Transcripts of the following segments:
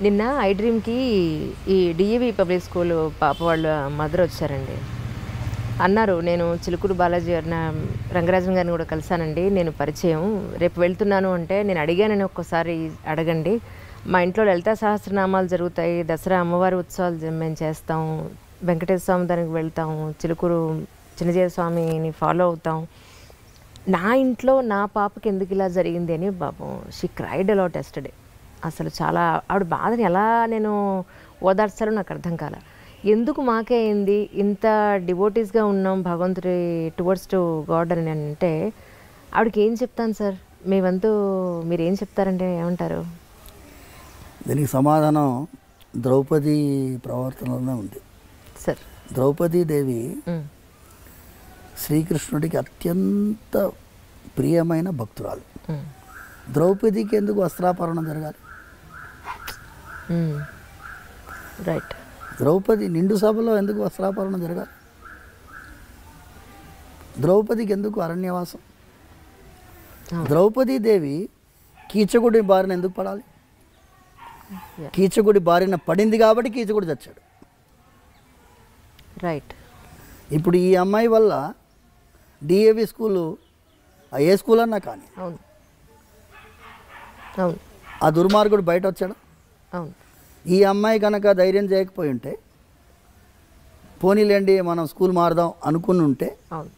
నిన్న ఐ డ్రీమ్‌కి ఈ డీఏవీ public school పాప వాళ్ళ మదర్ వచ్చారండి. అన్నారు, "నేను చిలుకూరు బాలాజీ గారిన రంగరాజన్ గారిని కూడా కలిసానండి. నేను పరిచయం. రేపు వెళ్తున్నాను అంటే నేను అడిగానని ఒక్కసారి అడగండి. మా ఇంట్లో లలితా సహస్రనామాలు జరుగుతాయి. దసరా అమ్మవారి ఉత్సవాలు మేము చేస్తాం. వెంకటేశ్వర స్వామి దానికి వెళ్తాం. చిలుకూరు చిన్నజీవ స్వామిని ఫాలో అవుతాం. నా ఇంట్లో నా పాపకి ఎందుకు ఇలా జరిగింది" అని పాపం షీ క్రైడ్ అలాట్ యెస్టర్డే. అసలు చాలా ఆవిడ బాధని ఎలా నేను ఓదార్చాలో నాకు అర్థం కాల. ఎందుకు మాకే అయింది, ఇంత డివోటీస్గా ఉన్నాం భగవంతుడి టువర్డ్స్ టు గాడ్ అని అంటే ఆవిడకి ఏం చెప్తాను సార్? మీ వంతు మీరు ఏం చెప్తారంటే ఏమంటారు? దీనికి సమాధానం ద్రౌపది ప్రవర్తనలోనే ఉంది సార్. ద్రౌపదీదేవి శ్రీకృష్ణుడికి అత్యంత ప్రియమైన భక్తురాలు. ద్రౌపదికి ఎందుకు వస్త్రాపహరణం జరగాలి? రైట్. ద్రౌపది నిండు సభలో ఎందుకు వస్త్రాపహరణం జరగాలి? ద్రౌపదికి ఎందుకు అరణ్యవాసం? ద్రౌపదీదేవి కీచకుడి బారిన ఎందుకు పడాలి? కీచకుడి బారిన పడింది కాబట్టి కీచకుడు చచ్చాడు. రైట్. ఇప్పుడు ఈ అమ్మాయి వల్ల డిఏవి స్కూలు ఏ స్కూల్ అన్నా కానీ అవును అవును ఆ దుర్మార్గుడు బయట వచ్చాడు. అవును. ఈ అమ్మాయి కనుక ధైర్యం చేయకపోయి ఉంటే, పోనీలేండి మనం స్కూల్ మారదాం అనుకుని ఉంటే అవును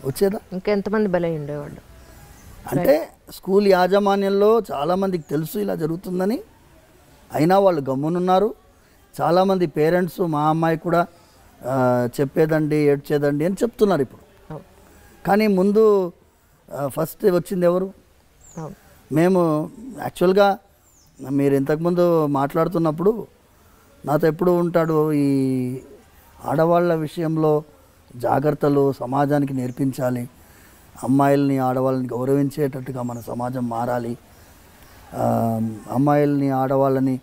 వచ్చేదా? ఇంకెంతమంది బలై ఉండేవాళ్ళు. అంటే స్కూల్ యాజమాన్యంలో చాలామందికి తెలుసు ఇలా జరుగుతుందని, అయినా వాళ్ళు గమ్మునున్నారు. చాలామంది పేరెంట్స్ మా అమ్మాయి కూడా చెప్పేదండి ఏడ్చేదండి అని చెప్తున్నారు ఇప్పుడు. కానీ ముందు ఫస్ట్ వచ్చింది ఎవరు? మేము యాక్చువల్గా మీరు ఇంతకుముందు మాట్లాడుతున్నప్పుడు నాతో ఎప్పుడు ఉంటాడు, ఈ ఆడవాళ్ళ విషయంలో జాగ్రత్తలు సమాజానికి నేర్పించాలి, అమ్మాయిల్ని ఆడవాళ్ళని గౌరవించేటట్టుగా మన సమాజం మారాలి, అమ్మాయిల్ని ఆడవాళ్ళని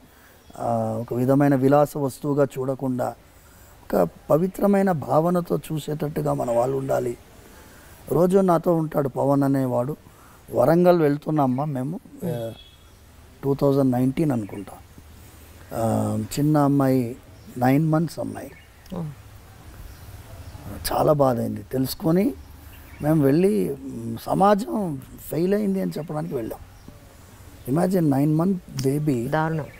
ఒక విధమైన విలాస వస్తువుగా చూడకుండా ఒక పవిత్రమైన భావనతో చూసేటట్టుగా మన వాళ్ళు ఉండాలి. రోజు నాతో ఉంటాడు పవన్ అనేవాడు. వరంగల్ వెళ్తున్నామ్మా మేము 2019 అనుకుంటా. చిన్న అమ్మాయి 9 months అమ్మాయి. చాలా బాధ అయింది తెలుసుకొని మేము వెళ్ళి సమాజం ఫెయిల్ అయింది అని చెప్పడానికి వెళ్ళాం. Imagine 9 month baby. దారుణం.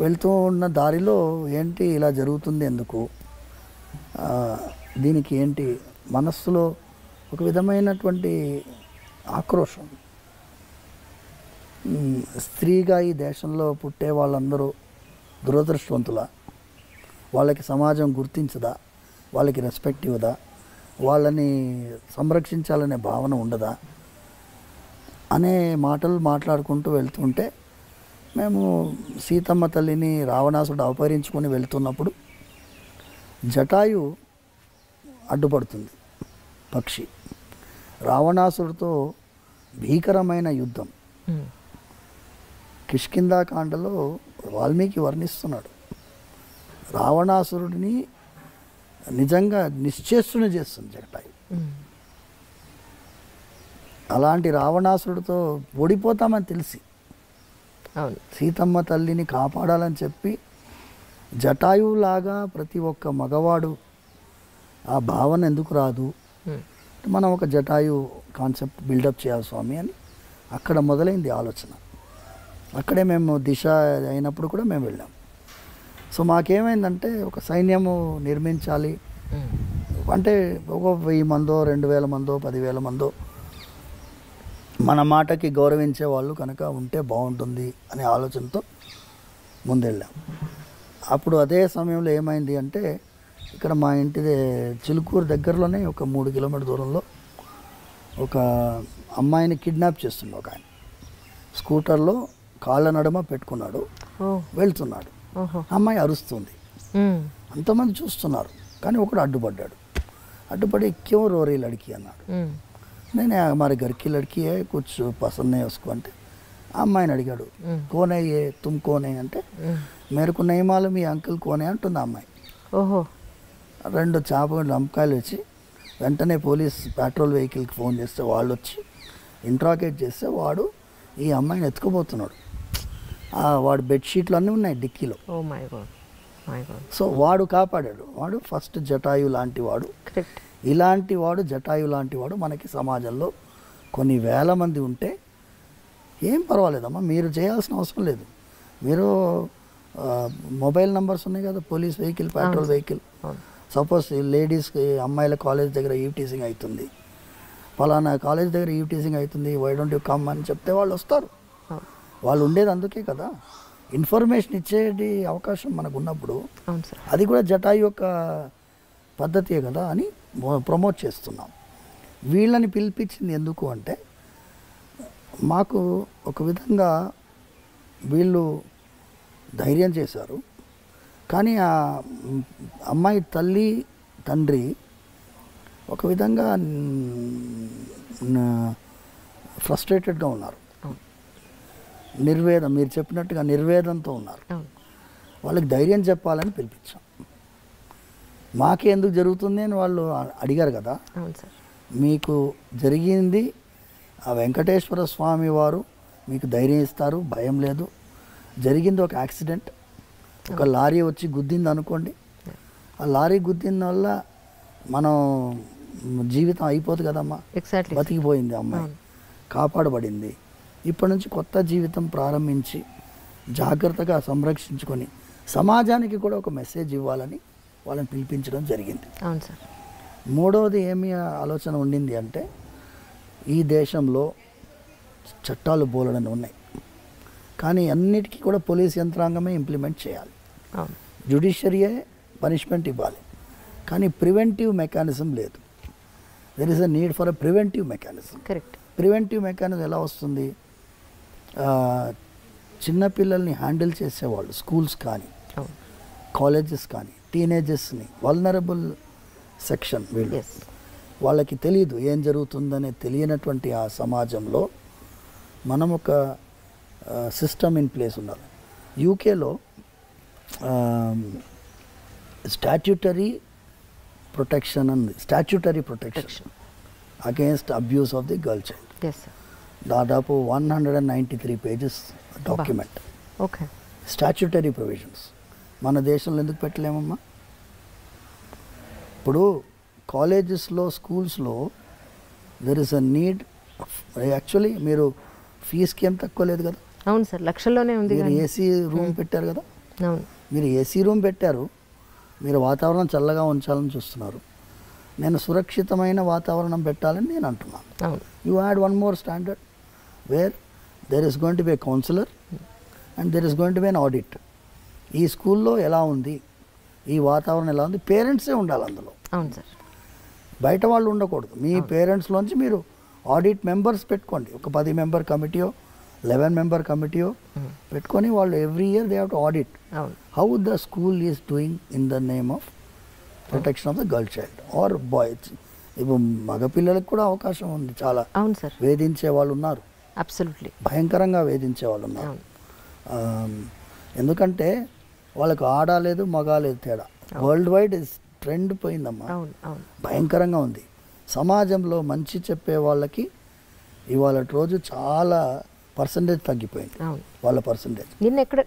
వెళ్తూ ఉన్న దారిలో ఏంటి ఇలా జరుగుతుంది ఎందుకు, దీనికి ఏంటి మనస్సులో ఒక విధమైనటువంటి ఆక్రోషం. స్త్రీగా ఈ దేశంలో పుట్టే వాళ్ళందరూ దురదృష్టవంతులా? వాళ్ళకి సమాజం గుర్తించదా? వాళ్ళకి రెస్పెక్ట్ ఇవ్వదా? వాళ్ళని సంరక్షించాలనే భావన ఉండదా అనే మాటలు మాట్లాడుకుంటూ వెళ్తుంటే, మేము సీతమ్మ తల్లిని రావణాసుడు అపహరించుకొని వెళ్తున్నప్పుడు జటాయు అడ్డుపడుతుంది. పక్షి రావణాసుడితో భీకరమైన యుద్ధం కిష్కింధాకాండలో వాల్మీకి వర్ణిస్తున్నాడు. రావణాసురుడిని నిజంగా నిశ్చేష్టుని చేస్తుంది జటాయు. అలాంటి రావణాసురుడితో ఓడిపోతామని తెలిసి సీతమ్మ తల్లిని కాపాడాలని చెప్పి జటాయువులాగా ప్రతి ఒక్క మగవాడు ఆ భావన ఎందుకు రాదు, మనం ఒక జటాయు కాన్సెప్ట్ బిల్డప్ చేయాలి స్వామి అని అక్కడ మొదలైంది ఆలోచన. అక్కడే మేము దిశ అయినప్పుడు కూడా మేము వెళ్ళాం. సో మాకేమైందంటే ఒక సైన్యము నిర్మించాలి అంటే ఒక 1000 మందో 2000 మందో 10,000 మందో మన మాటకి గౌరవించే వాళ్ళు కనుక ఉంటే బాగుంటుంది అనే ఆలోచనతో ముందెళ్ళాం. అప్పుడు అదే సమయంలో ఏమైంది అంటే, ఇక్కడ మా ఇంటి చిలుకూరు దగ్గరలోనే ఒక 3 కిలోమీటర్ దూరంలో ఒక అమ్మాయిని కిడ్నాప్ చేస్తుండే ఒక ఆయన. స్కూటర్లో కాళ్ళ నడుమ పెట్టుకున్నాడు, వెళ్తున్నాడు. అమ్మాయి అరుస్తుంది, అంతమంది చూస్తున్నారు. కానీ ఒకడు అడ్డుపడ్డాడు. అడ్డుపడి క్యూ రోరీ లడికి అన్నాడు. నేను మరి గర్కి లడికి కుచ్ పసంద్ వసుకో అంటే ఆ అమ్మాయిని అడిగాడు, కోనే ఏ తుమ్ కోనే అంటే, మేరకు నయమాలు మీ అంకుల్ కోనే అంటుంది ఆ అమ్మాయి. 2 చేప లంపకాయలు వచ్చి వెంటనే పోలీస్ పెట్రోల్ వెహికల్కి ఫోన్ చేస్తే వాళ్ళు వచ్చి ఇంట్రాగేట్ చేస్తే వాడు ఈ అమ్మాయిని ఎత్తుకుపోతున్నాడు. వాడు బెడ్షీట్లు అన్నీ ఉన్నాయి డిక్కీలో. Oh my god, my god. So వాడు కాపాడాడు. వాడు ఫస్ట్ జటాయు లాంటి వాడు. కరెక్ట్. ఇలాంటి వాడు జటాయు లాంటి వాడు మనకి సమాజంలో కొన్ని వేల మంది ఉంటే ఏం పర్వాలేదమ్మా, మీరు చేయాల్సిన అవసరం లేదు. మీరు మొబైల్ నెంబర్స్ ఉన్నాయి కదా, police vehicle, petrol vehicle. Suppose లేడీస్కి, అమ్మాయిల కాలేజ్ దగ్గర ఈవ్టీజింగ్ అవుతుంది, ఫలానా కాలేజ్ దగ్గర ఈవ్టీజింగ్ అవుతుంది, వై డోంట్ యూ కమ్ అని చెప్తే వాళ్ళు వస్తారు. వాళ్ళు ఉండేది అందుకే కదా, ఇన్ఫర్మేషన్ ఇచ్చేది అవకాశం మనకు ఉన్నప్పుడు అది కూడా జటాయు యొక్క పద్ధతియే కదా అని ప్రమోట్ చేస్తున్నాం. వీళ్ళని పిలిపించింది ఎందుకు అంటే, మాకు ఒక విధంగా వీళ్ళు ధైర్యం చేశారు. కానీ ఆ అమ్మాయి తల్లి తండ్రి ఒక విధంగా ఫ్రస్ట్రేటెడ్గా ఉన్నారు, నిర్వేదం, మీరు చెప్పినట్టుగా నిర్వేదంతో ఉన్నారు. వాళ్ళకి ధైర్యం చెప్పాలని పిలిపించాం. మాకే ఎందుకు జరుగుతుంది అని వాళ్ళు అడిగారు కదా. మీకు జరిగింది ఆ వెంకటేశ్వర స్వామి వారు మీకు ధైర్యం ఇస్తారు, భయం లేదు. జరిగింది ఒక యాక్సిడెంట్, ఒక లారీ వచ్చి గుద్దింది అనుకోండి, ఆ లారీ గుద్దిన వల్ల మనం జీవితం అయిపోదు కదమ్మా. బతికిపోయింది అమ్మాయి, కాపాడబడింది. ఇప్పటి నుంచి కొత్త జీవితం ప్రారంభించి జాగ్రత్తగా సంరక్షించుకొని సమాజానికి కూడా ఒక మెసేజ్ ఇవ్వాలని వాళ్ళని పిలిపించడం జరిగింది. అవును సార్. మూడవది ఏమి ఆలోచన ఉండింది అంటే, ఈ దేశంలో చట్టాలు బోలెడని ఉన్నాయి, కానీ అన్నిటికీ కూడా పోలీస్ యంత్రాంగమే ఇంప్లిమెంట్ చేయాలి, జ్యుడిషియరీయే పనిష్మెంట్ ఇవ్వాలి. కానీ ప్రివెంటివ్ మెకానిజం లేదు. There is a need for a preventive mechanism. Correct. Preventive mechanism ఎలా వస్తుంది? చిన్నపిల్లల్ని హ్యాండిల్ చేసేవాళ్ళు, స్కూల్స్ కానీ కాలేజెస్ కానీ, టీనేజర్స్ని, వల్నరబుల్ సెక్షన్ వీళ్ళు, వాళ్ళకి తెలియదు ఏం జరుగుతుందనే తెలియనటువంటి ఆ సమాజంలో మనం ఒక సిస్టమ్ ఇన్ ప్లేస్ ఉండాలి. యూకేలో స్టాట్యూటరీ ప్రొటెక్షన్ ఉంది, statutory protection against abuse of the girl child. దాదాపు 193 pages document. Okay. Statutory provisions మన దేశంలో ఎందుకు పెట్టలేమమ్మా? ఇప్పుడు కాలేజెస్లో, స్కూల్స్లో there is a need. Actually మీరు ఫీజుకి ఏం తక్కువ లేదు కదా. అవును సార్, లక్షల్లోనే ఉంది. మీరు ఏసీ రూమ్ పెట్టారు కదా. అవును, మీరు ఏసీ రూమ్ పెట్టారు, మీరు వాతావరణం చల్లగా ఉంచాలని చూస్తున్నారు. నేను సురక్షితమైన వాతావరణం పెట్టాలని నేను అంటున్నాను. అవును. You had one more standard where there is going to be a counsellor and there is going to be an audit. ఈ స్కూల్లో ఎలా ఉంది, ఈ వాతావరణం ఎలా ఉంది, పేరెంట్సే ఉండాలి అందులో. అవును సార్. బయట వాళ్ళు ఉండకూడదు. మీ పేరెంట్స్లోంచి మీరు ఆడిట్ మెంబర్స్ పెట్టుకోండి, ఒక 10 మెంబర్ కమిటీయో 11 మెంబర్ కమిటీయో పెట్టుకొని వాళ్ళు every year they have to audit how the school is doing in the name of protection of the girl child or boys. ఇప్పుడు మగపిల్లలకు కూడా అవకాశం ఉంది చాలా. అవును సార్. వేధించే వాళ్ళు ఉన్నారు, అబ్సల్యూట్లీ భయంకరంగా వేధించే వాళ్ళు ఉన్నారు. ఎందుకంటే వాళ్ళకు ఆడలేదు మగాలేదు తేడా. వరల్డ్ వైడ్ ట్రెండ్ పోయిందమ్మా, భయంకరంగా ఉంది. సమాజంలో మంచి చెప్పే వాళ్ళకి ఇవాళ రోజు చాలా పర్సంటేజ్ తగ్గిపోయింది, వాళ్ళ పర్సంటేజ్.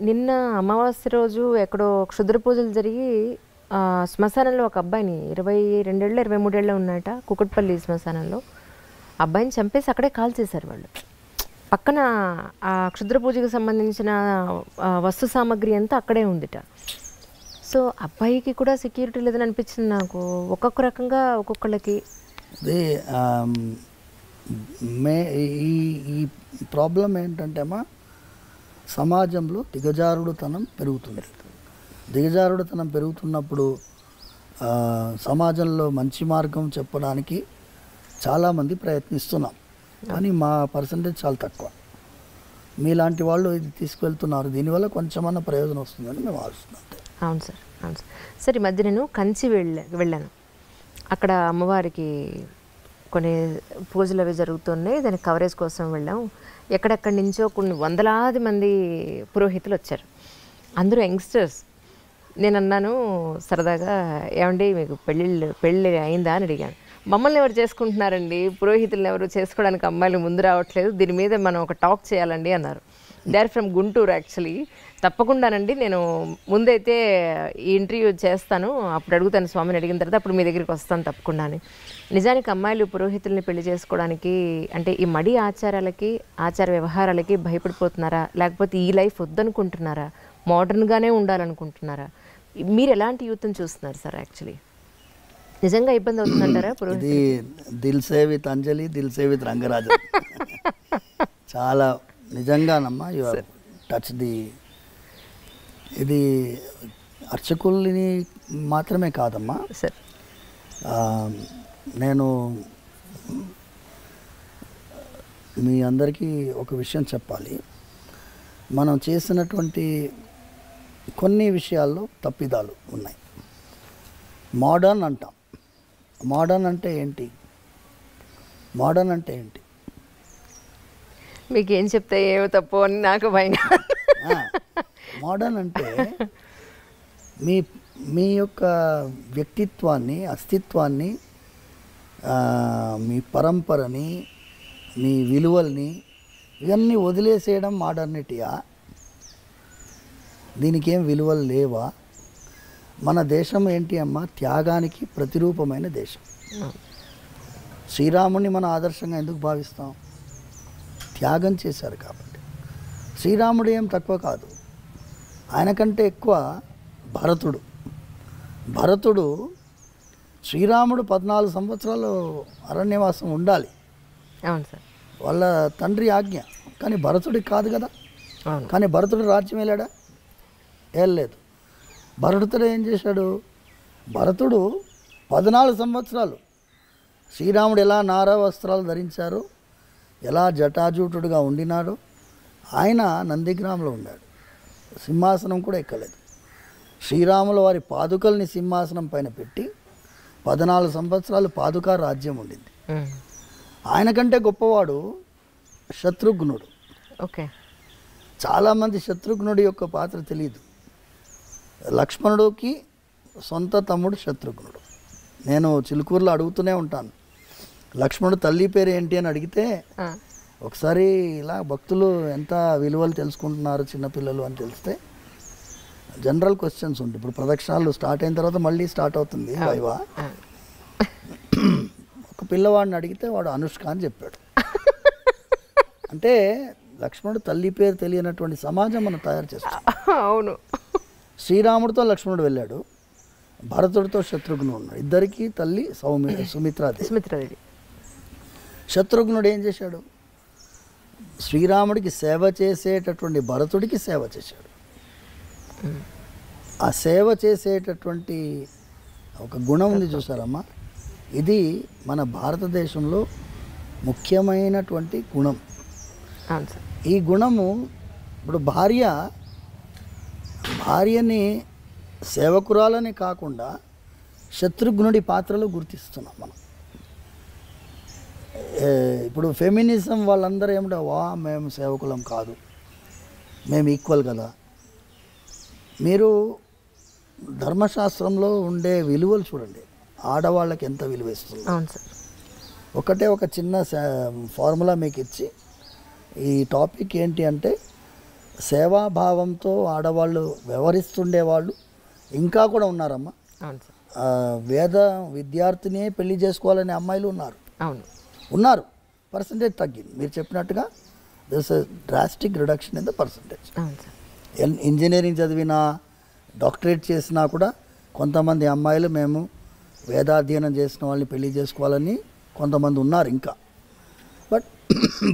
నిన్న అమావాస్య రోజు ఎక్కడో క్షుద్ర పూజలు జరిగి శ్మశానంలో ఒక అబ్బాయిని 22 ఏళ్ళు 23 ఏళ్ళు ఉన్నట, కుకట్పల్లి శ్మశానంలో అబ్బాయిని చంపేసి అక్కడే కాల్ చేశారు వాళ్ళు. పక్కన ఆ క్షుద్ర పూజకు సంబంధించిన వస్తు సామాగ్రి అంతా అక్కడే ఉందిట. సో అబ్బాయికి కూడా సెక్యూరిటీ లేదని అనిపించింది నాకు. ఒక్కొక్క రకంగా ఒక్కొక్కళ్ళకి అదే ఈ ప్రాబ్లం ఏంటంటే అమ్మా, సమాజంలో దిగజారుడుతనం పెరుగుతుంది. దిగజారుడుతనం పెరుగుతున్నప్పుడు సమాజంలో మంచి మార్గం చెప్పడానికి చాలామంది ప్రయత్నిస్తున్నాం, కానీ మా పర్సంటేజ్ చాలా తక్కువ. మీలాంటి వాళ్ళు ఇది తీసుకువెళ్తున్నారు, దీనివల్ల కొంచెమన్నా ప్రయోజనం వస్తుందని మేము ఆలోచిస్తున్నాం. అవును సార్, అవును సార్. సరే, ఈ మధ్య నేను కంచి వెళ్ళాను. అక్కడ అమ్మవారికి కొన్ని పూజలు అవి జరుగుతున్నాయి, దాని కవరేజ్ కోసం వెళ్ళాం. ఎక్కడెక్కడి నుంచో కొన్ని వందలాది మంది పురోహితులు వచ్చారు, అందరూ యంగ్స్టర్స్. నేను అన్నాను సరదాగా, ఏమండి మీకు పెళ్ళి అయిందా అని అడిగాను. మమ్మల్ని ఎవరు చేసుకుంటున్నారండి, పురోహితులను ఎవరు చేసుకోవడానికి అమ్మాయిలు ముందు రావట్లేదు, దీని మీద మనం ఒక టాక్ చేయాలండి అన్నారు. They are from Guntur actually. తప్పకుండానండి, నేను ముందైతే ఈ ఇంటర్వ్యూ చేస్తాను, అప్పుడు అడుగుతాను స్వామిని, అడిగిన తర్వాత అప్పుడు మీ దగ్గరికి వస్తాను తప్పకుండానే. నిజానికి అమ్మాయిలు పురోహితుల్ని పెళ్లి చేసుకోవడానికి అంటే ఈ మడి ఆచారాలకి ఆచార వ్యవహారాలకి భయపడిపోతున్నారా, లేకపోతే ఈ లైఫ్ వద్దనుకుంటున్నారా, మోడర్న్గానే ఉండాలనుకుంటున్నారా? మీరు ఎలాంటి యూత్ని చూస్తున్నారు సార్? యాక్చువల్లీ నిజంగా ఇబ్బంది అవుతుందంటారా? ఇది దిల్ సే విత్ అంజలి, దిల్ సే విత్ రంగరాజు. చాలా నిజంగానమ్మా, యు ఆర్ టచ్ ది. ఇది అర్చకుల్ని మాత్రమే కాదమ్మా సార్, నేను మీ అందరికీ ఒక విషయం చెప్పాలి. మనం చేసినటువంటి కొన్ని విషయాల్లో తప్పిదాలు ఉన్నాయి. మోడర్న్ అంటాం. మోడర్న్ అంటే ఏంటి? మోడర్న్ అంటే ఏంటి? మీకు ఏం చెప్తే ఏమో తప్పు అని నాకు భయం. మోడర్న్ అంటే మీ మీ యొక్క వ్యక్తిత్వాన్ని, అస్తిత్వాన్ని, మీ పరంపరని, మీ విలువల్ని ఇవన్నీ వదిలేసేయడం మోడర్నిటీయా? దీనికి ఏం విలువలు లేవా? మన దేశం ఏంటి అమ్మ? త్యాగానికి ప్రతిరూపమైన దేశం. శ్రీరాముడిని మన ఆదర్శంగా ఎందుకు భావిస్తాం? త్యాగం చేశారు కాబట్టి. శ్రీరాముడు ఏం తక్కువ కాదు, ఆయన కంటే ఎక్కువ భరతుడు. భరతుడు శ్రీరాముడు 14 సంవత్సరాలు అరణ్యవాసం ఉండాలి. అవును సార్, వాళ్ళ తండ్రి ఆజ్ఞ. కానీ భరతుడికి కాదు కదా. అవును. కానీ భరతుడు రాజ్యం వెళ్ళాడా? వెళ్ళలేదు. భరతుడు ఏం చేశాడు? భరతుడు 14 సంవత్సరాలు శ్రీరాముడు ఎలా నారా వస్త్రాలు ధరించారు, ఎలా జటాజూటుడుగా ఉండినాడు, ఆయన నందిగ్రామంలో ఉన్నాడు. సింహాసనం కూడా ఎక్కలేదు. శ్రీరాముల వారి పాదుకల్ని సింహాసనం పైన పెట్టి 14 సంవత్సరాలు పాదుకా రాజ్యం ఉండింది. ఆయన కంటే గొప్పవాడు శత్రుఘ్నుడు. ఓకే. చాలామంది శత్రుఘ్నుడి యొక్క పాత్ర తెలియదు. లక్ష్మణుడికి సొంత తమ్ముడు శత్రుఘ్నుడు. నేను చిలుకూరులో అడుగుతూనే ఉంటాను, లక్ష్మణుడు తల్లి పేరు ఏంటి అని అడిగితే, ఒకసారి ఇలా భక్తులు ఎంత విలువలు తెలుసుకుంటున్నారు చిన్నపిల్లలు అని తెలిస్తే జనరల్ క్వశ్చన్స్ ఉంటాయి. ఇప్పుడు ప్రదక్షిణాలు స్టార్ట్ అయిన తర్వాత మళ్ళీ స్టార్ట్ అవుతుంది వైవా. ఒక పిల్లవాడిని అడిగితే వాడు అనుష్క అని చెప్పాడు. అంటే లక్ష్మణుడు తల్లి పేరు తెలియనటువంటి సమాజం మనం తయారు చేస్తాం. అవును. శ్రీరాముడితో లక్ష్మణుడు వెళ్ళాడు, భరతుడితో శత్రుఘ్నుడు ఉన్నాడు. ఇద్దరికి తల్లి సుమిత్రాదేవి. శత్రుఘ్నుడు ఏం చేశాడు? శ్రీరాముడికి సేవ చేసేటటువంటి భరతుడికి సేవ చేశాడు. ఆ సేవ చేసేటటువంటి ఒక గుణం ఉంది చూసారమ్మా, ఇది మన భారతదేశంలో ముఖ్యమైనటువంటి గుణం. ఈ గుణము ఇప్పుడు భార్యని సేవకురాలని కాకుండా శత్రుఘ్నుడి పాత్రలో గుర్తిస్తున్నాం మనం. ఇప్పుడు ఫెమినిజం వాళ్ళందరూ ఏమిటో, మేము సేవకులం కాదు, మేము ఈక్వల్ కదా. మీరు ధర్మశాస్త్రంలో ఉండే విలువలు చూడండి, ఆడవాళ్ళకి ఎంత విలువ ఇస్తుంది. ఒకటే ఒక చిన్న ఫార్ములా మీకు ఇచ్చి, ఈ టాపిక్ ఏంటి అంటే, సేవాభావంతో ఆడవాళ్ళు వ్యవహరిస్తుండేవాళ్ళు ఇంకా కూడా ఉన్నారమ్మా. వేద విద్యార్థినే పెళ్లి చేసుకోవాలనే అమ్మాయిలు ఉన్నారు. పర్సంటేజ్ తగ్గింది. మీరు చెప్పినట్టుగా this drastic reduction in the percentage. Engineering చదివినా, డాక్టరేట్ చేసినా కూడా కొంతమంది అమ్మాయిలు మేము వేదాధ్యయనం చేసిన వాళ్ళని పెళ్లి చేసుకోవాలని కొంతమంది ఉన్నారు ఇంకా. బట్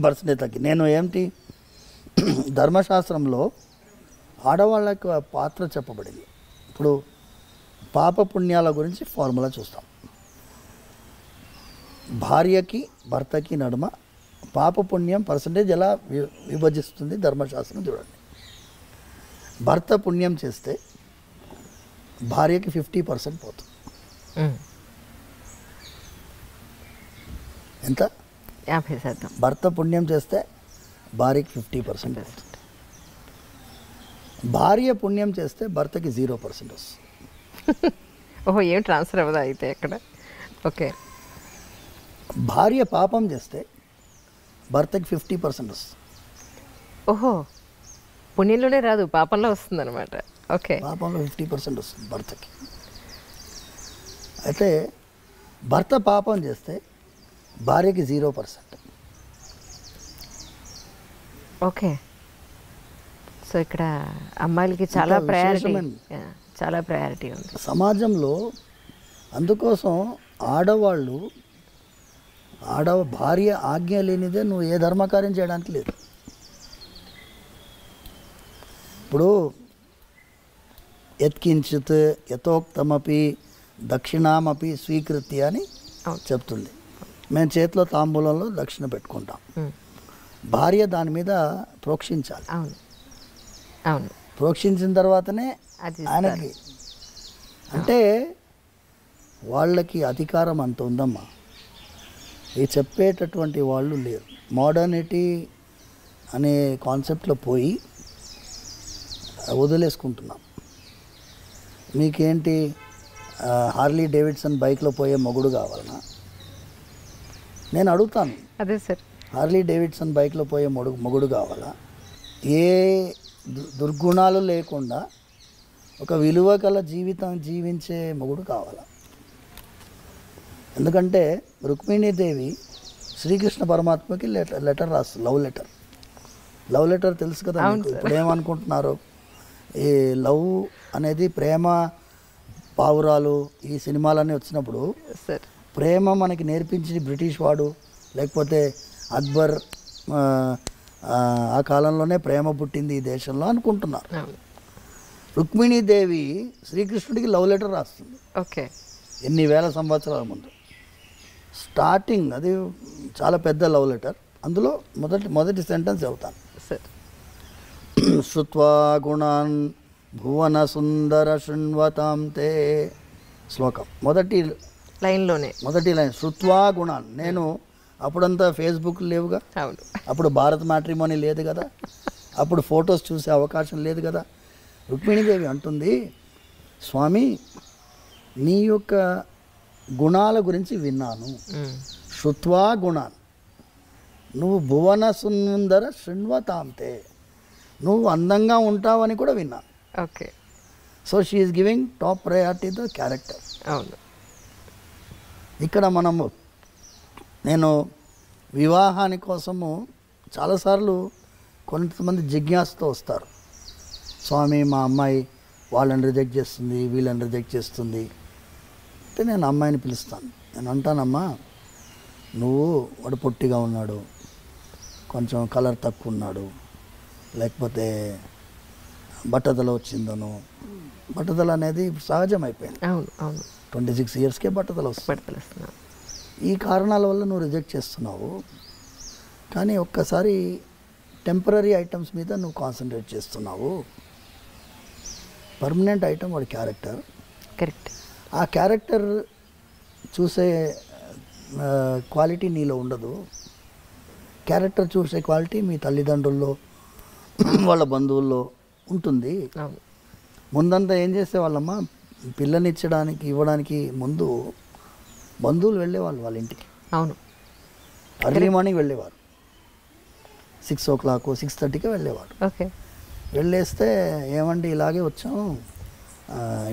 పర్సంటేజ్ తగ్గింది. నేను ఏంటి, ధర్మశాస్త్రంలో ఆడవాళ్ళకి పాత్ర చెప్పబడింది. ఇప్పుడు పాప పుణ్యాల గురించి ఫార్ములా చూస్తాం. భార్యకి భర్తకి నడుమ పాప పుణ్యం పర్సంటేజ్ ఎలా విభజిస్తుంది ధర్మశాస్త్రం చూడండి. భర్త పుణ్యం చేస్తే భార్యకి 50% పోతుంది. ఎంత? 50%. భర్త పుణ్యం చేస్తే భార్యకి 50% వస్తుంది. భార్య పుణ్యం చేస్తే భర్తకి 0% వస్తుంది. ఓహో, ఏం ట్రాన్స్ఫర్ అవ్వదా అయితే ఎక్కడ? ఓకే. భార్య పాపం చేస్తే భర్తకి 50% వస్తుంది. ఓహో, పుణ్యంలోనే రాదు, పాపంలో వస్తుంది అనమాట. ఓకే, పాపంలో 50% వస్తుంది భర్తకి. అయితే భర్త పాపం చేస్తే భార్యకి 0%. ఓకే. సో ఇక్కడ అమ్మాయిలకి చాలా ప్రయారిటీ, చాలా ప్రయారిటీ ఉంది సమాజంలో. అందుకోసం ఆడవాళ్ళు, భార్య ఆజ్ఞ లేనిదే నువ్వు ఏ ధర్మకార్యం చేయడానికి లేదు. ఇప్పుడు యత్కించిత్ యథోక్తమపి దక్షిణామపి స్వీకృత్య అని చెప్తుంది. మేము చేతిలో తాంబూలంలో దక్షిణ పెట్టుకుంటాం. భార్య దాని మీద ప్రోక్షించాలి. అవును, అవును. ప్రోక్షించిన తర్వాతనే ఆయనకి, అంటే వాళ్ళకి అధికారం అంత ఉందమ్మా. ఇది చెప్పేటటువంటి వాళ్ళు లేరు. మోడర్నిటీ అనే కాన్సెప్ట్లో పోయి వదిలేసుకుంటున్నాం. మీకేంటి హార్లీ డేవిడ్సన్ బైక్లో పోయే మొగుడు కావాలనా? నేను అడుగుతాను, అదే సార్, హార్లీ డేవిడ్సన్ బైక్లో పోయే మొగుడు కావాలా? ఏ దుర్గుణాలు లేకుండా ఒక విలువ గల జీవితం జీవించే మొగుడు కావాలా? ఎందుకంటే రుక్మిణీదేవి శ్రీకృష్ణ పరమాత్మకి లెటర్ రాస్తుంది, లవ్ లెటర్ తెలుసు కదా మీకు. ఇప్పుడు ఏమనుకుంటున్నారు, ఈ లవ్ అనేది ప్రేమ పావురాలు ఈ సినిమాలన్నీ వచ్చినప్పుడు ప్రేమ మనకి నేర్పించి బ్రిటిష్ వాడు, లేకపోతే అక్బర్, ఆ కాలంలోనే ప్రేమ పుట్టింది ఈ దేశంలో అనుకుంటున్నారు. రుక్మిణీదేవి శ్రీకృష్ణుడికి లవ్ లెటర్ రాస్తుంది. ఓకే, ఎన్ని వేల సంవత్సరాల ముందు. స్టార్టింగ్ అది చాలా పెద్ద లవ్ లెటర్. అందులో మొదటి సెంటెన్స్ చెబుతాను. శ్రుత్వా గుణాన్ భువన సుందర శృణ్వతాం తే, శ్లోకం మొదటి లైన్ శ్రుత్వా గుణాన్. నేను అప్పుడంతా ఫేస్బుక్ లేవుగా, అప్పుడు భారత్ మ్యాట్రిమోనీ లేదు కదా, అప్పుడు ఫొటోస్ చూసే అవకాశం లేదు కదా. రుక్మిణీదేవి అంటుంది, స్వామి నీ యొక్క గుణాల గురించి విన్నాను. శ్రుత్వా గుణాన్, నువ్వు భువన సుందర శృణ్వతాంతే, నువ్వు అందంగా ఉంటావని కూడా విన్నాను. Okay, so she is giving top priority the character. అవును. ఇక్కడ నేను వివాహాని కోసము చాలాసార్లు కొంతమంది జిజ్ఞాసతో వస్తారు. స్వామి మా అమ్మాయి వాళ్ళని రిజెక్ట్ చేస్తుంది, వీళ్ళని రిజెక్ట్ చేస్తుంది అంటే నేను అమ్మాయిని పిలుస్తాను. నేను అంటానమ్మా, వాడు పొట్టిగా ఉన్నాడు, కొంచెం కలర్ తక్కువ ఉన్నాడు, లేకపోతే బట్టతల వచ్చిందను. బట్టతల అనేది సహజం అయిపోయింది. 26 ఇయర్స్కే బట్టతల వస్తుంది. ఈ కారణాల వల్ల నువ్వు రిజెక్ట్ చేస్తున్నావు. కానీ ఒక్కసారి టెంపరీ ఐటమ్స్ మీద నువ్వు కాన్సన్ట్రేట్ చేస్తున్నావు. పర్మనెంట్ ఐటమ్ వాడి క్యారెక్టర్. కరెక్ట్. ఆ క్యారెక్టర్ చూసే క్వాలిటీ నీలో ఉండదు. క్యారెక్టర్ చూసే క్వాలిటీ మీ తల్లిదండ్రుల్లో, వాళ్ళ బంధువుల్లో ఉంటుంది. ముందంతా ఏం చేసేవాళ్ళమ్మా, పిల్లనిచ్చడానికి ఇవ్వడానికి ముందు బంధువులు వెళ్ళేవాళ్ళు వాళ్ళ ఇంటికి. అవును, అర్లీ మార్నింగ్ వెళ్ళేవారు. 6 o'clock 6:30కి వెళ్ళేవాడు. ఓకే, వెళ్ళేస్తే ఏమండి ఇలాగే వచ్చాం,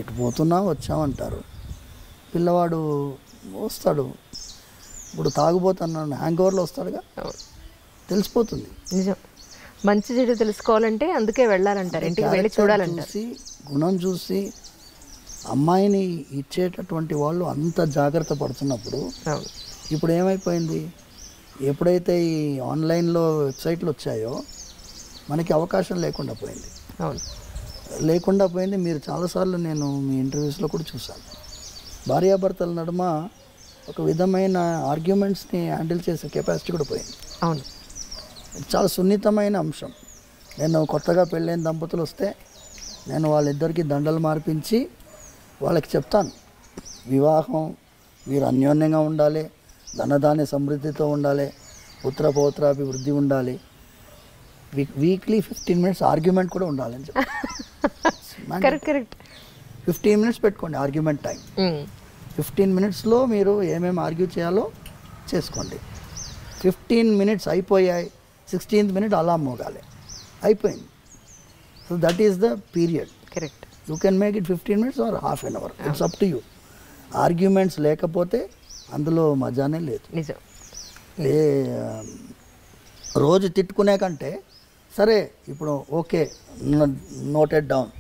ఇటు పోతున్నాం వచ్చాం అంటారు. పిల్లవాడు వస్తాడు, ఇప్పుడు తాగుపోతున్నాను హ్యాంగ్ ఓవర్లో వస్తాడుగా, తెలిసిపోతుంది. నిజం, మంచి చెడు తెలుసుకోవాలంటే అందుకే వెళ్ళాలంటారు, ఇంటికి వెళ్ళి చూడాలంటారు. చూసి గుణం చూసి అమ్మాయిని ఇచ్చేటటువంటి వాళ్ళు అంత జాగ్రత్త పడుతున్నప్పుడు ఇప్పుడు ఏమైపోయింది, ఎప్పుడైతే ఈ ఆన్లైన్లో వెబ్సైట్లు వచ్చాయో మనకి అవకాశం లేకుండా పోయింది. మీరు చాలాసార్లు నేను మీ ఇంటర్వ్యూస్లో కూడా చూశాను, భార్యాభర్తల నడుమ ఒక విధమైన ఆర్గ్యుమెంట్స్ని హ్యాండిల్ చేసే కెపాసిటీ కూడా పోయింది. అవును, చాలా సున్నితమైన అంశం. నేను కొత్తగా పెళ్ళైన దంపతులు వస్తే నేను వాళ్ళిద్దరికీ దండలు మార్పించి వాళ్ళకి చెప్తాను, వివాహం మీరు అన్యోన్యంగా ఉండాలి, ధనధాన్య సమృద్ధితో ఉండాలి, పుత్ర పౌత్రాభివృద్ధి ఉండాలి, వీక్లీ 15 minutes ఆర్గ్యుమెంట్ కూడా ఉండాలని చెప్పి. కరెక్ట్. 15 minutes పెట్టుకోండి ఆర్గ్యుమెంట్ టైం. 15 minutesలో మీరు ఏమేమి ఆర్గ్యూ చేయాలో చేసుకోండి. 15 minutes అయిపోయాయి, 16th minute అలా మోగాలి, అయిపోయింది. So that is the period. Correct. You can make it 15 minutes or half an hour, it's up to you. Arguments లేకపోతే అందులో మజానే లేదు. నిజం. ఏ రోజు తిట్టుకునే కంటే సరే ఇప్పుడు okay noted down,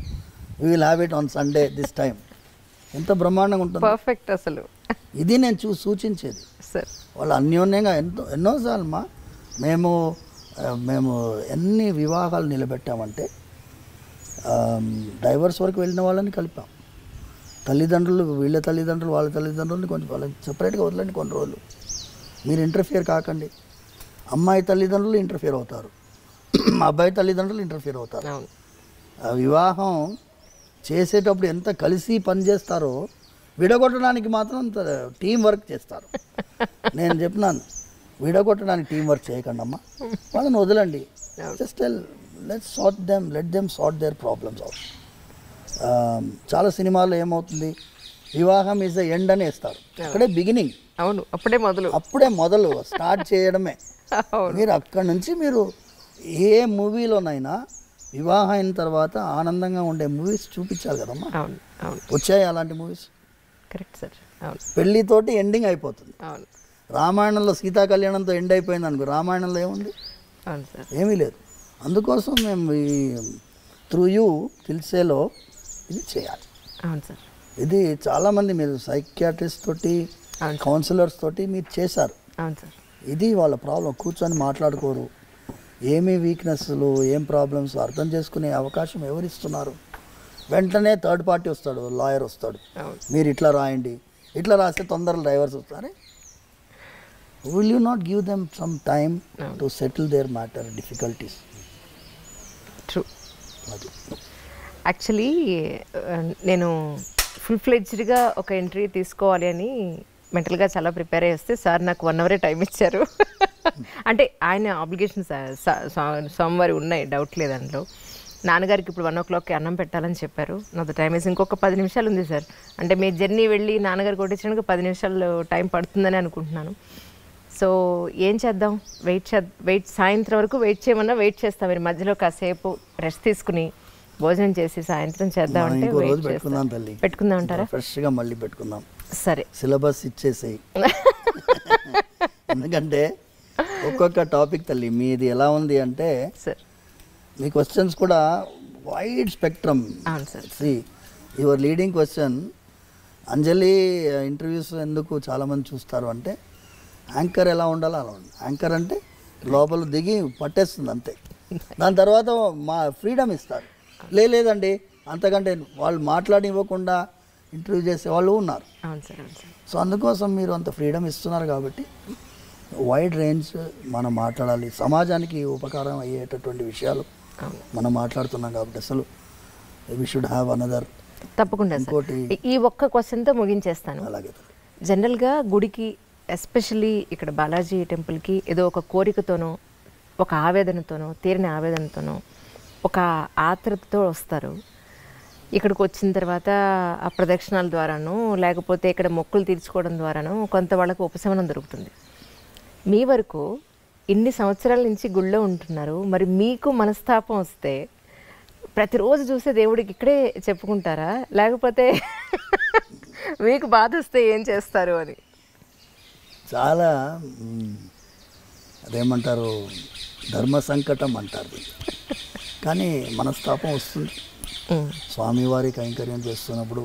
we will have it on Sunday this time, ఎంత బ్రహ్మాండంగా ఉంటుంది. పర్ఫెక్ట్. అసలు ఇది నేను సూచించేది. సార్ వాళ్ళు అన్యోన్యంగా ఎన్నోసార్లు మేము ఎన్ని వివాహాలు నిలబెట్టామంటే డైవర్స్ వరకు వెళ్ళిన వాళ్ళని కలిపాం. తల్లిదండ్రులు వీళ్ళ తల్లిదండ్రులు వాళ్ళ తల్లిదండ్రులని కొంచెం వాళ్ళని సపరేట్గా వదలండి కొన్ని రోజులు, మీరు ఇంటర్ఫియర్ కాకండి. అమ్మాయి తల్లిదండ్రులు ఇంటర్ఫియర్ అవుతారు, అబ్బాయి తల్లిదండ్రులు ఇంటర్ఫియర్ అవుతారు. వివాహం చేసేటప్పుడు ఎంత కలిసి పనిచేస్తారో విడగొట్టడానికి మాత్రం అంత టీం వర్క్ చేస్తారు. నేను చెప్పినాను, విడగొట్టడానికి టీం వర్క్ చేయకండి అమ్మా, వాళ్ళని వదలండి. Just let them sort their problems out. చాలా సినిమాల్లో ఏమవుతుంది, వివాహం ఈజ్ ద ఎండ్ అని వేస్తారు, అక్కడే బిగినింగ్. అవును, అప్పుడే మొదలు స్టార్ట్ చేయడమే. మీరు అక్కడి నుంచి మీరు ఏ మూవీలోనైనా వివాహం అయిన తర్వాత ఆనందంగా ఉండే మూవీస్ చూపించాలి కదమ్మా. వచ్చాయి అలాంటి మూవీస్? Correct sir. పెళ్ళితోటి ఎండింగ్ అయిపోతుంది. రామాయణంలో సీతా కళ్యాణంతో ఎండ్ అయిపోయింది అనుకో, రామాయణంలో ఏముంది? ఏమీ లేదు. అందుకోసం మేము ఈ త్రూ యూ తెలిసేలో ఇది చేయాలి. అవును సార్. ఇది చాలామంది మీరు సైకియాట్రిస్ట్ తోటి కౌన్సిలర్స్ తోటి మీరు చేశారు. అవును సార్. ఇది వాళ్ళ ప్రాబ్లం, కూర్చొని మాట్లాడుకోరు. ఏమి వీక్నెస్లు ఏం ప్రాబ్లమ్స్ అర్థం చేసుకునే అవకాశం ఎవరు ఇస్తున్నారు? వెంటనే థర్డ్ పార్టీ వస్తాడు, లాయర్ వస్తాడు, మీరు ఇట్లా రాయండి, ఇట్లా రాస్తే తొందరగా డైవర్స్ వస్తారే. Will you not give them some time to settle their matter difficulties? True. Actually నేను ఫుల్ ఫ్లెడ్జ్డ్గా ఒక ఎంట్రీ తీసుకోవాలి అని మెంటల్గా చాలా ప్రిపేర్ అయ్యి వస్తే సార్ నాకు 1 hour టైం ఇచ్చారు. అంటే ఆయన ఆబ్లిగేషన్స్ సోమవారి ఉన్నాయి, డౌట్ లేదు అందులో. నాన్నగారికి ఇప్పుడు 1 o'clockకి అన్నం పెట్టాలని చెప్పారు. నాది టైం వేసి ఇంకొక 10 నిమిషాలు ఉంది సార్. అంటే మీ జర్నీ వెళ్ళి నాన్నగారికి కొట్టించడానికి 10 నిమిషాలు టైం పడుతుందని అనుకుంటున్నాను. సో ఏం చేద్దాం, వెయిట్ సాయంత్రం వరకు వెయిట్ చేయమన్నా వెయిట్ చేస్తాం. మీరు మధ్యలో కాసేపు రెస్ట్ తీసుకుని భోజనం చేసి సాయంత్రం చేద్దామంటే పెట్టుకుందాం అంటారా? ఫ్రెష్గా మళ్ళీ పెట్టుకుందాం. సరే, సిలబస్ ఇచ్చేసేయి. ఎందుకంటే ఒక్కొక్క టాపిక్ తల్లి మీది ఎలా ఉంది అంటే మీ క్వశ్చన్స్ కూడా wide spectrum. See your leading question, Anjali interviews ఎందుకు చాలామంది చూస్తారు అంటే యాంకర్ ఎలా ఉండాలో అలా ఉండాలి. యాంకర్ అంటే లోపల దిగి పట్టేస్తుంది అంతే, దాని తర్వాత మా ఫ్రీడమ్ ఇస్తారు. లేదండి అంతకంటే వాళ్ళు మాట్లాడివ్వకుండా ఇంటర్వ్యూ చేసే వాళ్ళు ఉన్నారు. సో అందుకోసం మీరు అంత ఫ్రీడమ్ ఇస్తున్నారు కాబట్టి వైడ్ రేంజ్ మనం మాట్లాడాలి. సమాజానికి ఉపకారం అయ్యేటటువంటి విషయాలు మనం మాట్లాడుతున్నాం కాబట్టి అసలు వి షుడ్ హ్యావ్ అనదర్. తప్పకుండా ఇంకోటి ఈ ఒక్క క్వశ్చన్తో ముగించేస్తాను. అలాగే జనరల్గా గుడికి, ఎస్పెషల్లీ ఇక్కడ బాలాజీ టెంపుల్కి ఏదో ఒక కోరికతోనో, ఒక ఆవేదనతోనో, తీరిన ఆవేదనతోనో, ఒక ఆత్రతతో వస్తారు. ఇక్కడికి వచ్చిన తర్వాత ఆ ప్రదక్షిణాల ద్వారానో లేకపోతే ఇక్కడ మొక్కులు తీర్చుకోవడం ద్వారానో కొంత వాళ్ళకు ఉపశమనం దొరుకుతుంది. మీ వరకు ఇన్ని సంవత్సరాల నుంచి గుళ్ళో ఉంటున్నారు, మరి మీకు మనస్తాపం వస్తే ప్రతిరోజు చూసే దేవుడికి ఇక్కడే చెప్పుకుంటారా, లేకపోతే మీకు బాధ వస్తే ఏం చేస్తారు అని? చాలా అదేమంటారు, ధర్మ సంకటం అంటారు. కానీ మనస్తాపం వస్తుంది. స్వామివారి కైంకర్యం చేస్తున్నప్పుడు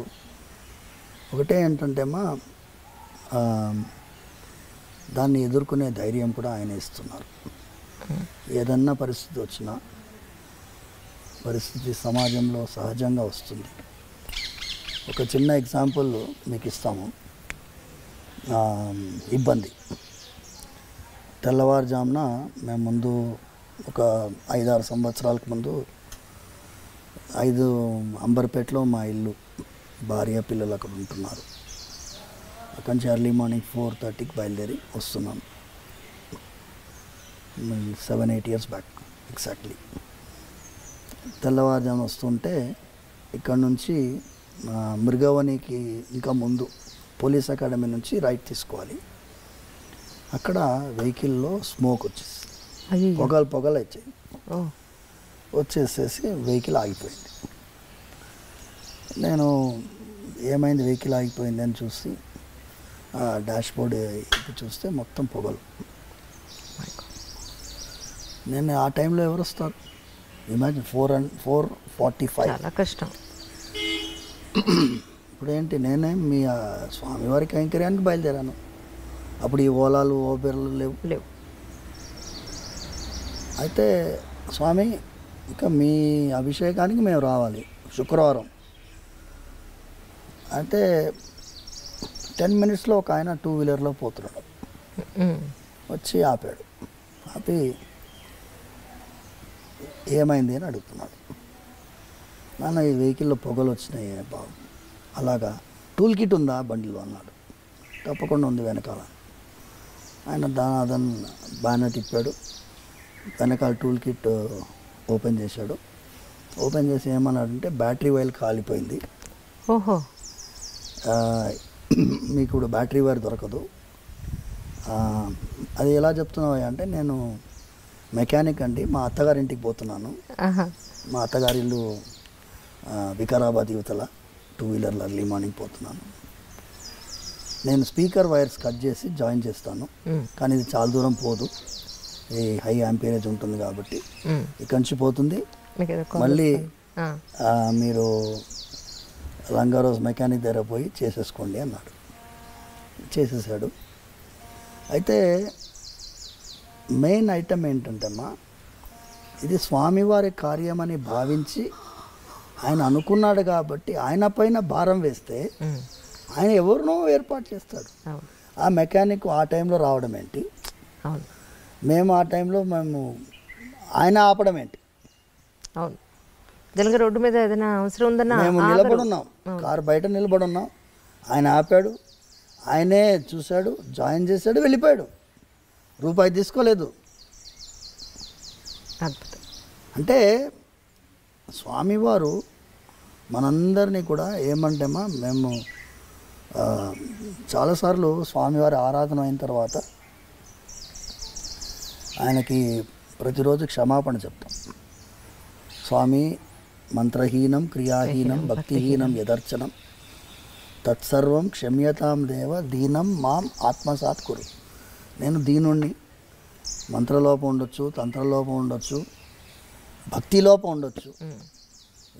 ఒకటే ఏంటంటే అమ్మా, దాన్ని ఎదుర్కొనే ధైర్యం కూడా ఆయన ఇస్తున్నారు. ఏదన్నా పరిస్థితి వచ్చినా, పరిస్థితి సమాజంలో సహజంగా వస్తుంది. ఒక చిన్న ఎగ్జాంపుల్ మీకు ఇస్తాము. ఇబ్బంది, తెల్లవారుజామున మేము ముందు ఒక 5-6 సంవత్సరాలకు ముందు 5 అంబర్పేటలో మా ఇల్లు, భార్య పిల్లలు అక్కడ ఉంటున్నారు. అక్కడి నుంచి ఎర్లీ మార్నింగ్ 4:30కి బయలుదేరి వస్తున్నాం. 7-8 years బ్యాక్ ఎగ్జాక్ట్లీ. తెల్లవారుజామున వస్తుంటే ఇక్కడ నుంచి మృగవనికి ఇంకా ముందు పోలీస్ అకాడమీ నుంచి రైట్ తీసుకోవాలి. అక్కడ వెహికల్లో స్మోక్ వచ్చేసి పొగలు వచ్చాయి. వచ్చేసేసి వెహికల్ ఆగిపోయింది. నేను ఏమైంది వెహికల్ ఆగిపోయింది అని చూసి డాష్ బోర్డ్ ఇది చూస్తే మొత్తం పొగలు. నేను ఆ టైంలో ఎవరు వస్తారు? ఇమాజిన్ 4:45. చాలా కష్టం. ఇప్పుడు ఏంటి, నేనే మీ స్వామివారి కైంకర్యానికి బయలుదేరాను. అప్పుడు ఈ ఓలాలు ఓబెర్లు లేవు. అయితే స్వామి ఇక మీ అభిషేకానికి మేము రావాలి శుక్రవారం. అయితే 10 minutesలో ఒక ఆయన 2-wheelerలో పోతున్నాడు. వచ్చి ఆపాడు. ఆపి ఏమైంది అని అడుగుతున్నాడు. నాన్న ఈ వెహికల్లో పొగలు వచ్చినాయి బాబు. అలాగా టూల్ కిట్ ఉందా బండిలో అన్నాడు. తప్పకుండా ఉంది వెనకాల. ఆయన అదన్ బాగానే తిప్పాడు. వెనకాల టూల్ కిట్ ఓపెన్ చేశాడు. ఓపెన్ చేసి ఏమన్నాడంటే బ్యాటరీ వైర్ కాలిపోయింది. ఓహో, మీకు ఇప్పుడు బ్యాటరీ వైర్ దొరకదు. అది ఎలా చెప్తున్నావు అంటే, నేను మెకానిక్ అండి, మా అత్తగారింటికి పోతున్నాను. మా అత్తగారి ఇల్లు వికారాబాద్ యువతల 2-wheelerలో ఎర్లీ మార్నింగ్ పోతున్నాను. నేను స్పీకర్ వైర్స్ కట్ చేసి జాయిన్ చేస్తాను, కానీ ఇది చాలా దూరం పోదు, ఈ హై యాంపేరేజ్ ఉంటుంది కాబట్టి ఇక్కడి నుంచి పోతుంది. మళ్ళీ మీరు రంగారోజ్ మెకానిక్ దగ్గర పోయి చేసేసుకోండి అన్నాడు. చేసేసాడు. అయితే మెయిన్ ఐటమ్ ఏంటంటేమ్మా, ఇది స్వామివారి కార్యమని భావించి ఆయన అనుకున్నాడు కాబట్టి ఆయన పైన భారం వేస్తే ఆయన ఎవరినో ఏర్పాటు చేస్తాడు. ఆ మెకానిక్ ఆ టైంలో రావడం ఏంటి, మేము ఆ టైంలో ఆయన ఆపడం ఏంటి? అవును, జనగా రోడ్డు మీద ఏదైనా అవసరం ఉందన్నా మేము నిలబడి ఉన్నాం, కారు బయట నిలబడి ఉన్నాం. ఆయన ఆపాడు, ఆయనే చూశాడు, జాయిన్ చేశాడు, వెళ్ళిపోయాడు. రూపాయి తీసుకోలేదు. అంటే స్వామివారు మనందరినీ కూడా ఏమంటేమా, మేము చాలాసార్లు స్వామివారి ఆరాధన అయిన తర్వాత ఆయనకి ప్రతిరోజు క్షమాపణ చెప్తాం. స్వామి మంత్రహీనం క్రియాహీనం భక్తిహీనం యదర్చనం తత్సర్వం క్షమ్యతాం దేవ దీనం మాం ఆత్మసాత్ కురు. నేను దీనుణ్ణి, మంత్రలోపం ఉండొచ్చు, తంత్రలోపం ఉండొచ్చు, భక్తిలోపం ఉండొచ్చు,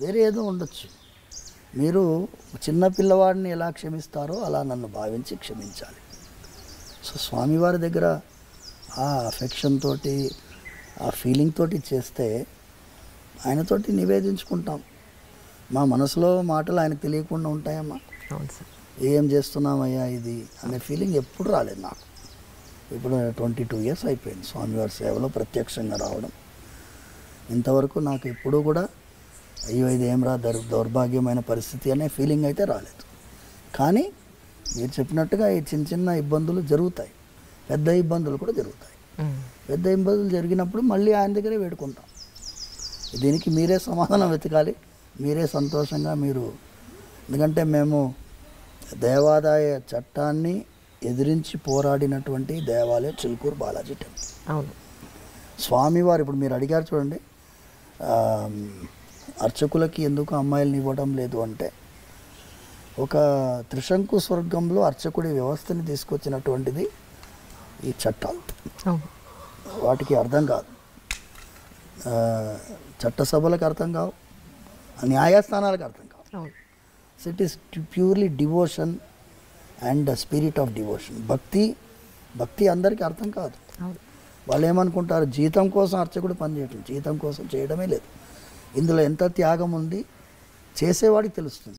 వేరే ఏదో ఉండొచ్చు. మీరు చిన్న పిల్లవాడిని ఎలా క్షమిస్తారో అలా నన్ను భావించి క్షమించాలి. సో స్వామివారి దగ్గర ఆ అఫెక్షన్ తోటి, ఆ ఫీలింగ్ తోటి చేస్తే ఆయనతోటి నివేదించుకుంటాం. మా మనసులో మాటలు ఆయనకు తెలియకుండా ఉంటాయమ్మా. ఏం చేస్తున్నామయ్యా ఇది అనే ఫీలింగ్ ఎప్పుడు రాలేదు నాకు. ఇప్పుడు 22 years అయిపోయింది స్వామివారి సేవలో ప్రత్యక్షంగా రావడం. ఇంతవరకు నాకు ఎప్పుడూ కూడా అయ్యో ఇది ఏం రా దౌర్భాగ్యమైన పరిస్థితి అనే ఫీలింగ్ అయితే రాలేదు. కానీ మీరు చెప్పినట్టుగా ఈ చిన్న చిన్న ఇబ్బందులు జరుగుతాయి, పెద్ద ఇబ్బందులు కూడా జరుగుతాయి. పెద్ద ఇబ్బందులు జరిగినప్పుడు మళ్ళీ ఆయన దగ్గరే వేడుకుంటాం. దీనికి మీరే సమాధానం వెతకాలి, మీరే సంతోషంగా మీరు. ఎందుకంటే మేము దేవాదాయ చట్టాన్ని ఎదిరించి పోరాడినటువంటి దేవాలయం చిలుకూరు బాలాజీ టెంపుల్. అవును, స్వామివారు ఇప్పుడు మీరు అడిగారు చూడండి, అర్చకులకి ఎందుకు అమ్మాయిలను ఇవ్వడం లేదు అంటే, ఒక త్రిశంకు స్వర్గంలో అర్చకుడి వ్యవస్థని తీసుకొచ్చినటువంటిది ఈ చట్టాలు. వాటికి అర్థం కాదు, చట్టసభలకు అర్థం కావు, న్యాయస్థానాలకు అర్థం కావు. So it is purely devotion and spirit of devotion. భక్తి అందరికీ అర్థం కాదు. వాళ్ళు ఏమనుకుంటారు, జీతం కోసం అర్చకుడు పనిచేయటం, జీతం కోసం చేయడమే లేదు. ఇందులో ఎంత త్యాగం ఉంది చేసేవాడికి తెలుస్తుంది.